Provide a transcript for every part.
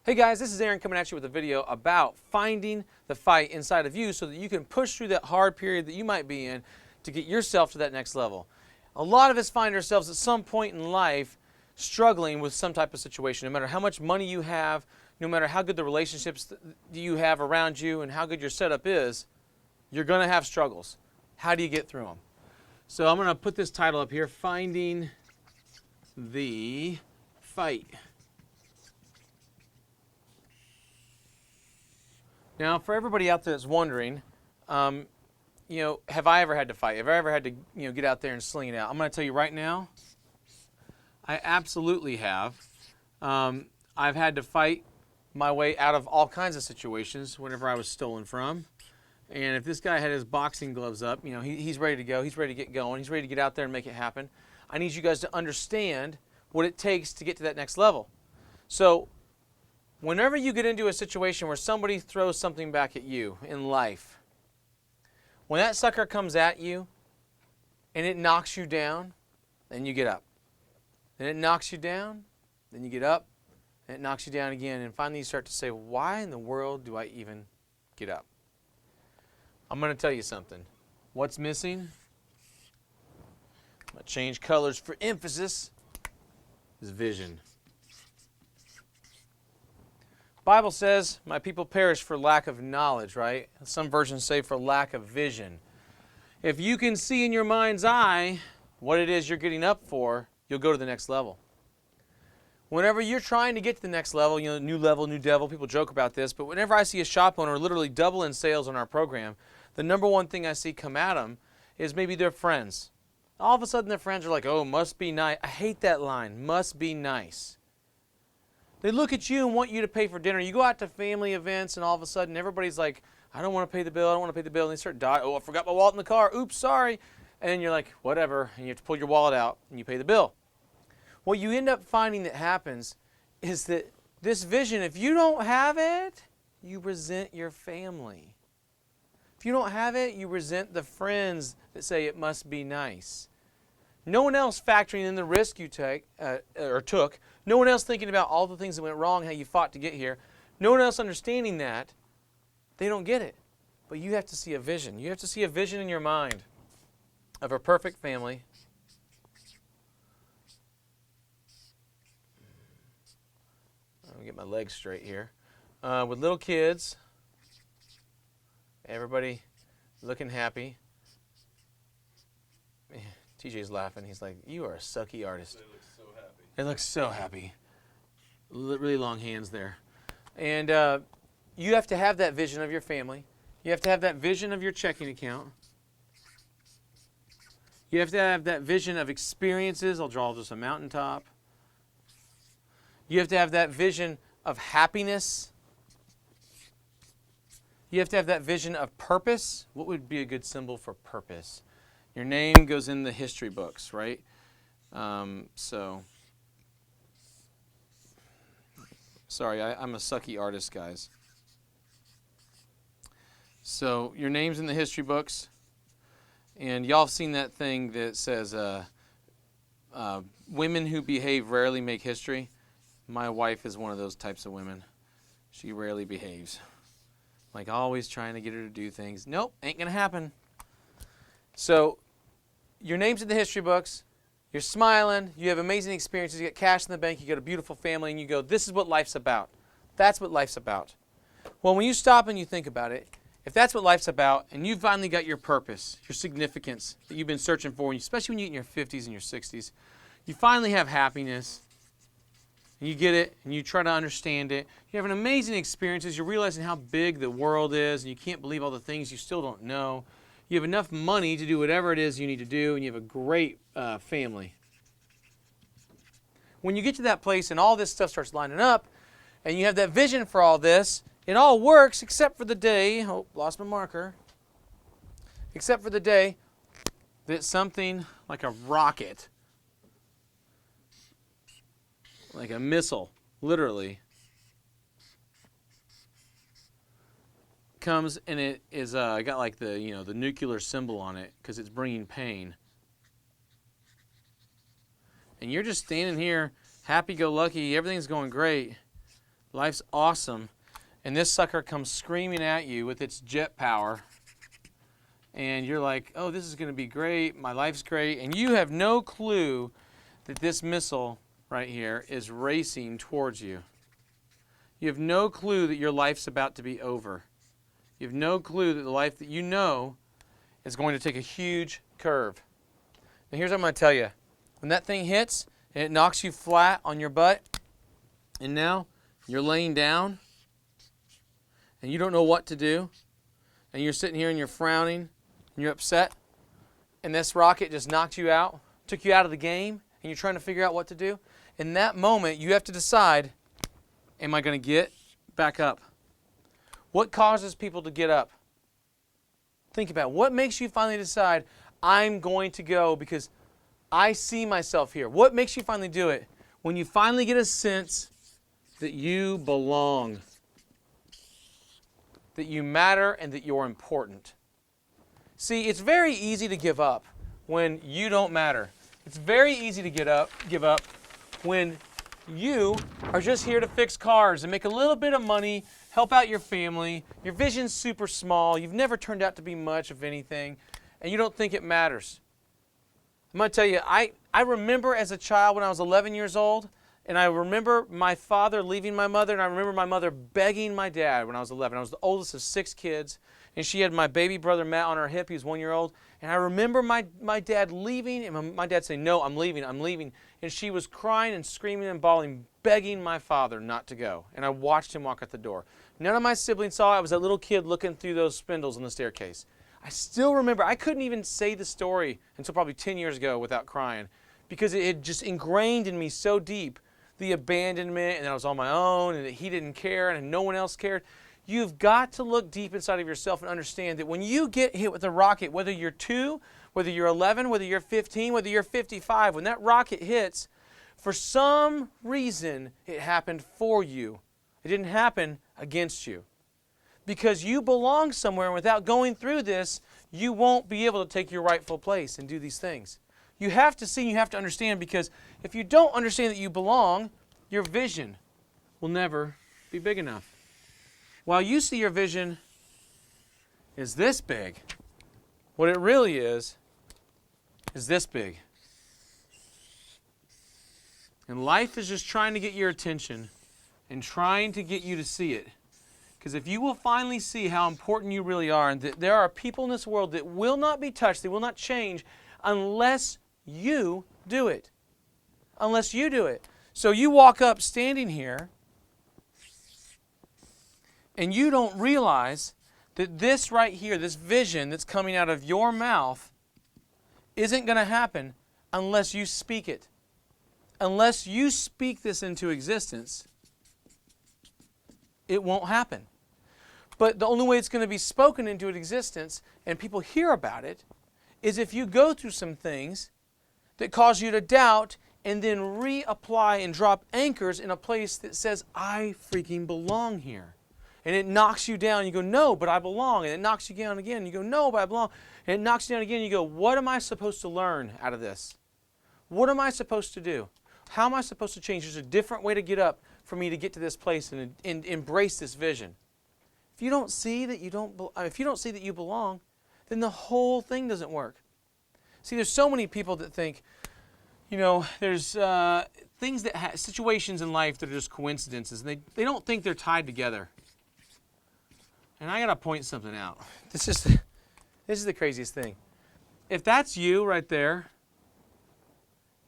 Hey guys, this is Aaron coming at you with a video about finding the fight inside of you so that you can push through that hard period that you might be in to get yourself to that next level. A lot of us find ourselves at some point in life struggling with some type of situation. No matter how much money you have, no matter how good the relationships you have around you and how good your setup is, you're going to have struggles. How do you get through them? So I'm going to put this title up here, Finding the Fight. Now, for everybody out there that's wondering, have I ever had to fight? Have I ever had to, get out there and sling it out? I'm going to tell you right now, I absolutely have. I've had to fight my way out of all kinds of situations whenever I was stolen from. And if this guy had his boxing gloves up, he's ready to go. He's ready to get going. He's ready to get out there and make it happen. I need you guys to understand what it takes to get to that next level. So, whenever you get into a situation where somebody throws something back at you in life, when that sucker comes at you and it knocks you down, then you get up. Then it knocks you down, then you get up, and it knocks you down again, and finally you start to say, why in the world do I even get up? I'm going to tell you something. What's missing? I'm going to change colors for emphasis. Is vision. Bible says, my people perish for lack of knowledge, right? Some versions say for lack of vision. If you can see in your mind's eye what it is you're getting up for, you'll go to the next level. Whenever you're trying to get to the next level, new level, new devil, people joke about this, but whenever I see a shop owner literally double in sales on our program, the number one thing I see come at them is maybe their friends. All of a sudden their friends are like, oh, must be nice. I hate that line, must be nice. They look at you and want you to pay for dinner. You go out to family events and all of a sudden everybody's like, I don't want to pay the bill, I don't want to pay the bill. And they start dying. Oh, I forgot my wallet in the car. Oops, sorry. And you're like, whatever. And you have to pull your wallet out and you pay the bill. What you end up finding that happens is that this vision, if you don't have it, you resent your family. If you don't have it, you resent the friends that say it must be nice. No one else factoring in the risk you took. No one else thinking about all the things that went wrong, how you fought to get here. No one else understanding that. They don't get it. But you have to see a vision. You have to see a vision in your mind of a perfect family. Let me get my legs straight here. With little kids. Everybody looking happy. TJ's laughing. He's like, you are a sucky artist. They look so happy. They look so happy. Really long hands there. And you have to have that vision of your family. You have to have that vision of your checking account. You have to have that vision of experiences. I'll draw just a mountaintop. You have to have that vision of happiness. You have to have that vision of purpose. What would be a good symbol for purpose? Your name goes in the history books, right? Sorry, I'm a sucky artist, guys. So your name's in the history books, and y'all have seen that thing that says, women who behave rarely make history. My wife is one of those types of women. She rarely behaves. Like always trying to get her to do things. Nope, ain't gonna happen. So your name's in the history books, you're smiling, you have amazing experiences, you get cash in the bank, you got a beautiful family, and you go, this is what life's about. That's what life's about. Well, when you stop and you think about it, if that's what life's about, and you finally got your purpose, your significance that you've been searching for, especially when you get in your 50s and your 60s, you finally have happiness, and you get it, and you try to understand it. You have an amazing experiences, you're realizing how big the world is, and you can't believe all the things you still don't know. You have enough money to do whatever it is you need to do, and you have a great family. When you get to that place and all this stuff starts lining up, and you have that vision for all this, it all works except for the day, oh, lost my marker, except for the day that something like a rocket, like a missile, literally, comes and it is got like the the nuclear symbol on it because it's bringing pain. And you're just standing here, happy-go-lucky, everything's going great. Life's awesome. And this sucker comes screaming at you with its jet power. And you're like, oh, this is going to be great. My life's great. And you have no clue that this missile right here is racing towards you. You have no clue that your life's about to be over. You have no clue that the life that you know is going to take a huge curve. Now here's what I'm going to tell you. When that thing hits and it knocks you flat on your butt, and now you're laying down and you don't know what to do, and you're sitting here and you're frowning and you're upset, and this rocket just knocked you out, took you out of the game, and you're trying to figure out what to do, in that moment you have to decide, am I going to get back up? What causes people to get up? Think about it. What makes you finally decide, I'm going to go because I see myself here? What makes you finally do it? When you finally get a sense that you belong, that you matter, and that you're important. See, it's very easy to give up when you don't matter. It's very easy to give up when you are just here to fix cars and make a little bit of money, help out your family, your vision's super small, you've never turned out to be much of anything, and you don't think it matters. I'm going to tell you, I remember as a child when I was 11 years old, and I remember my father leaving my mother, and I remember my mother begging my dad when I was 11. I was the oldest of 6 kids, and she had my baby brother Matt on her hip. He was 1 year old. And I remember my dad leaving, and my dad saying, no, I'm leaving. And she was crying and screaming and bawling, begging my father not to go. And I watched him walk out the door. None of my siblings saw it. I was that little kid looking through those spindles on the staircase. I still remember, I couldn't even say the story until probably 10 years ago without crying, because it had just ingrained in me so deep, the abandonment, and that I was on my own, and that he didn't care, and no one else cared. You've got to look deep inside of yourself and understand that when you get hit with a rocket, whether you're 2, whether you're 11, whether you're 15, whether you're 55, when that rocket hits, for some reason it happened for you. It didn't happen against you. Because you belong somewhere, and without going through this, you won't be able to take your rightful place and do these things. You have to see, you have to understand, because if you don't understand that you belong, your vision will never be big enough. While you see your vision is this big, what it really is this big. And life is just trying to get your attention and trying to get you to see it. Because if you will finally see how important you really are, and that there are people in this world that will not be touched, they will not change unless you do it. Unless you do it. So you walk up standing here, and you don't realize that this right here, this vision that's coming out of your mouth, isn't going to happen unless you speak it. Unless you speak this into existence, it won't happen. But the only way it's going to be spoken into existence and people hear about it is if you go through some things that cause you to doubt and then reapply and drop anchors in a place that says, I freaking belong here. And it knocks you down. You go, no, but I belong. And it knocks you down again. You go, no, but I belong. And it knocks you down again. You go, what am I supposed to learn out of this? What am I supposed to do? How am I supposed to change? There's a different way to get up for me to get to this place and embrace this vision. If you don't see that you belong, then the whole thing doesn't work. See, there's so many people that think, there's things that situations in life that are just coincidences, and they don't think they're tied together. And I gotta point something out. This is the craziest thing. If that's you right there,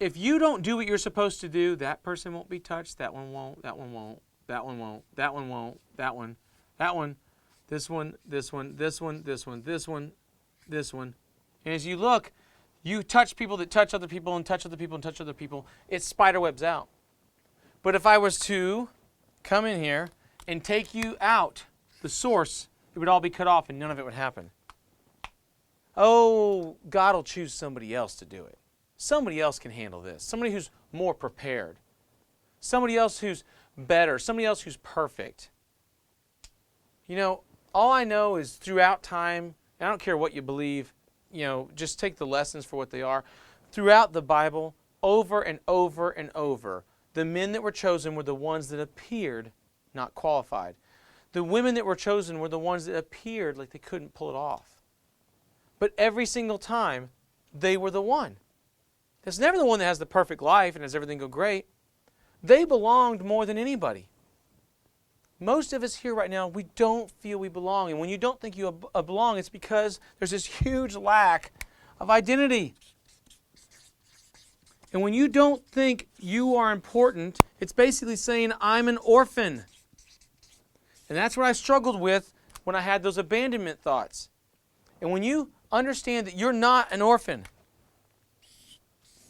if you don't do what you're supposed to do, that person won't be touched, that one won't, that one won't, that one won't, that one won't, that one, this one, this one, this one, this one, this one, this one. And as you look, you touch people that touch other people and touch other people and touch other people. It spiderwebs out. But if I was to come in here and take you out, the source, it would all be cut off and none of it would happen. Oh, God will choose somebody else to do it. Somebody else can handle this. Somebody who's more prepared. Somebody else who's better. Somebody else who's perfect. All I know is throughout time, and I don't care what you believe, just take the lessons for what they are. Throughout the Bible, over and over and over, the men that were chosen were the ones that appeared not qualified. The women that were chosen were the ones that appeared like they couldn't pull it off. But every single time, they were the one. It's never the one that has the perfect life and has everything go great. They belonged more than anybody. Most of us here right now, we don't feel we belong. And when you don't think you belong, it's because there's this huge lack of identity. And when you don't think you are important, it's basically saying, I'm an orphan. And that's what I struggled with when I had those abandonment thoughts. And when you understand that you're not an orphan,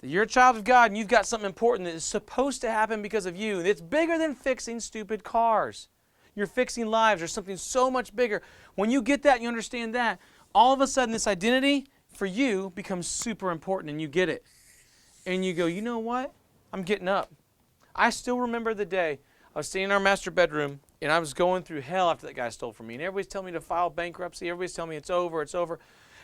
that you're a child of God and you've got something important that is supposed to happen because of you, it's bigger than fixing stupid cars. You're fixing lives. There's something so much bigger. When you get that and you understand that, all of a sudden this identity for you becomes super important and you get it. And you go, you know what? I'm getting up. I still remember the day I was staying in our master bedroom and I was going through hell after that guy stole from me. And everybody's telling me to file bankruptcy. Everybody's telling me it's over, it's over.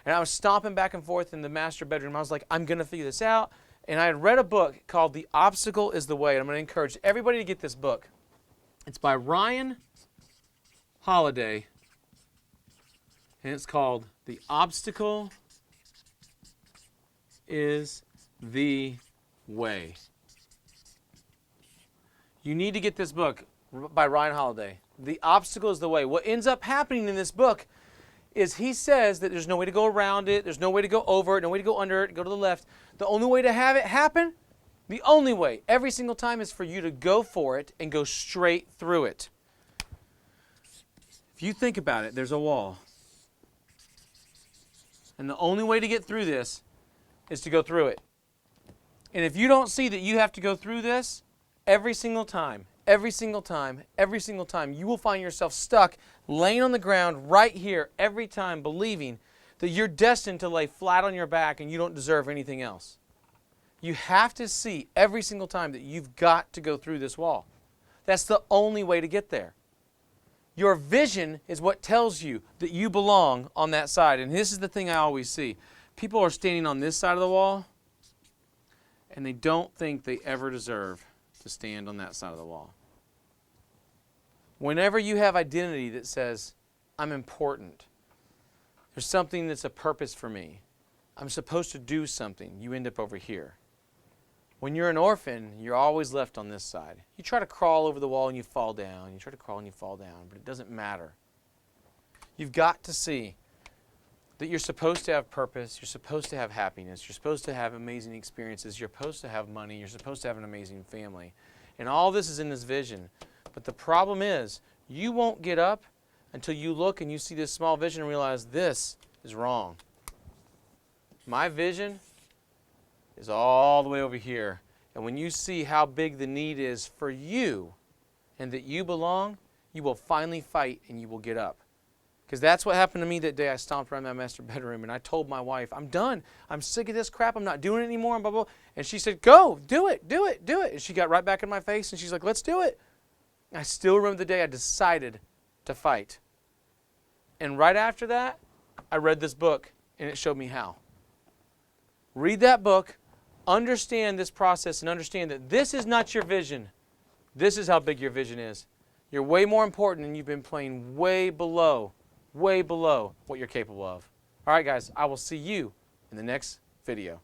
And I was stomping back and forth in the master bedroom. I was like, I'm going to figure this out. And I had read a book called The Obstacle is the Way. And I'm going to encourage everybody to get this book. It's by Ryan Holiday. And it's called The Obstacle is the Way. You need to get this book by Ryan Holiday. The Obstacle is the Way. What ends up happening in this book is he says that there's no way to go around it, there's no way to go over it, no way to go under it, go to the left. The only way to have it happen, the only way, every single time, is for you to go for it and go straight through it. If you think about it, there's a wall. And the only way to get through this is to go through it. And if you don't see that you have to go through this, every single time, every single time, every single time, you will find yourself stuck, laying on the ground right here, every time, believing that you're destined to lay flat on your back and you don't deserve anything else. You have to see every single time that you've got to go through this wall. That's the only way to get there. Your vision is what tells you that you belong on that side. And this is the thing I always see. People are standing on this side of the wall, and they don't think they ever deserve to stand on that side of the wall. Whenever you have identity that says, I'm important, there's something that's a purpose for me, I'm supposed to do something, you end up over here. When you're an orphan, you're always left on this side. You try to crawl over the wall and you fall down. You try to crawl and you fall down, but it doesn't matter. You've got to see that you're supposed to have purpose, you're supposed to have happiness, you're supposed to have amazing experiences, you're supposed to have money, you're supposed to have an amazing family. And all this is in this vision. But the problem is, you won't get up until you look and you see this small vision and realize this is wrong. My vision is all the way over here. And when you see how big the need is for you and that you belong, you will finally fight and you will get up. Because that's what happened to me that day. I stomped around my master bedroom and I told my wife, I'm done. I'm sick of this crap. I'm not doing it anymore. And blah, blah, blah. And she said, go, do it, do it, do it. And she got right back in my face and she's like, let's do it. I still remember the day I decided to fight. And right after that, I read this book and it showed me how. Read that book, understand this process, and understand that this is not your vision. This is how big your vision is. You're way more important and you've been playing way below what you're capable of. All right, guys, I will see you in the next video.